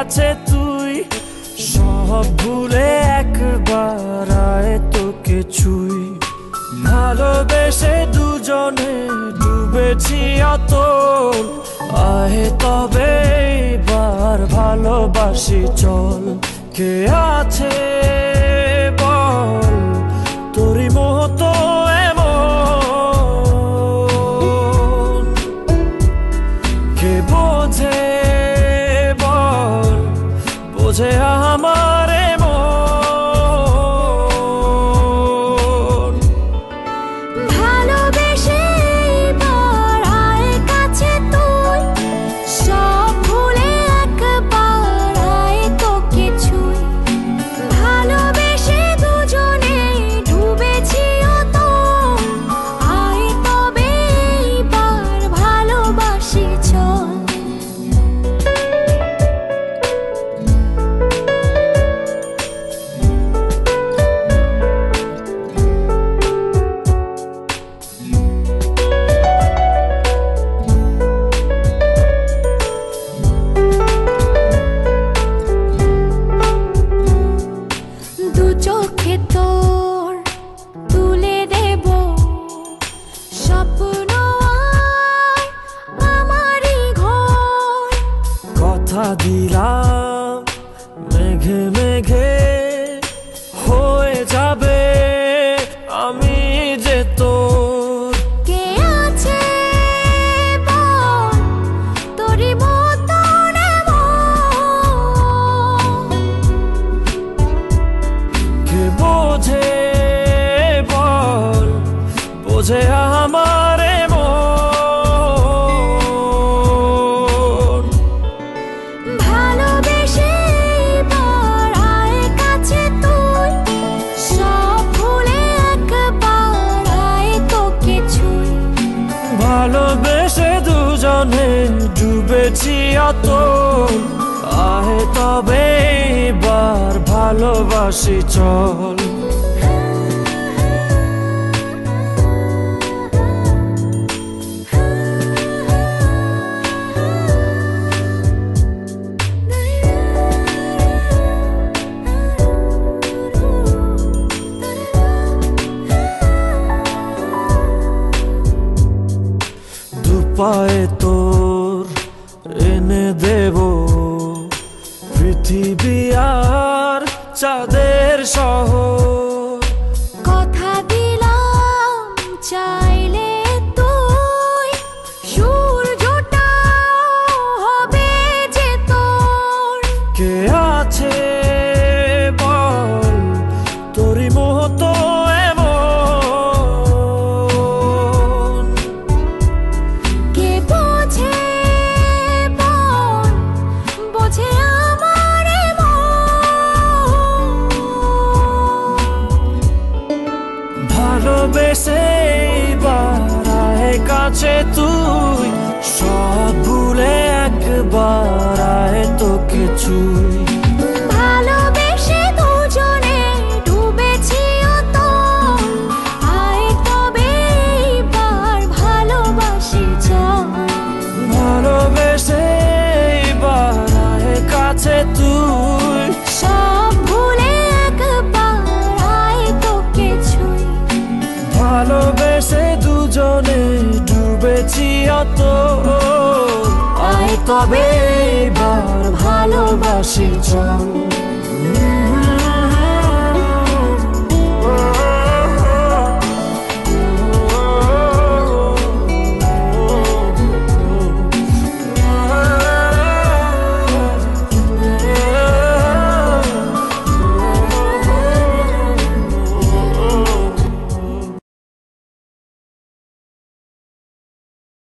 কাছে তুই, সব ভুলে একবার আয় তোকে ছুঁই। ভালোবেসে দুজনে ডুবেছি অতল, আয় তবে এবার ভালোবাসি চল। কে আছে বল তোরই মতো এমন, কে বোঝে বল বোঝে আমার মন। ভালোবেসে এবার আয় কাছে তুই, সব ভুলে একবার আয় তোকে ছুঁই। ভালোবেসে দুজনে ডুবেছি অতল, আয় তবে এবার ভালোবাসি চল। দু চোখে তোর তুলে দেব স্বপ্ন আর আমারই ঘর। কথা দিলাম মেঘে মেঘে হয়ে যাবে আমি যে তোর। কে আছে বল তোরই মতন এমন, কে বোঝে বল বোঝে আমার মন। ভালোবেসে এবার আয় কাছে তুই, সব ভুলে একবার আয় তোকে ছুঁই। ভালোবেসে দুজনে ডুবেছি অতল, আয় তবে এবার ভালোবাসি চল। দুপায়ে তোর এনে দেব পৃথিবী আর চাঁদের শহর। কথা দিলাম চাইলে তুই সূর্যটা হবে যে তোর। কে আছে বল তোরই মতো এমন, কে বোঝে বল বোঝে আমার মন। ভালোবেসে এবার আয় কাছে তুই, সব ভুলে একবার আয় তোকে ছুঁই। ভালোবেসে দুজনে ডুবেছি অতল, আয় তবে এবার ভালোবাসি চল। ভালোবেসে এবার আয় কাছে তুই, সব ভুলে একবার আয় তোকে ছুঁই। ভালোবেসে দুজনে ডুবেছি অতল, আয় তবে এবার ভালোবাসি চল।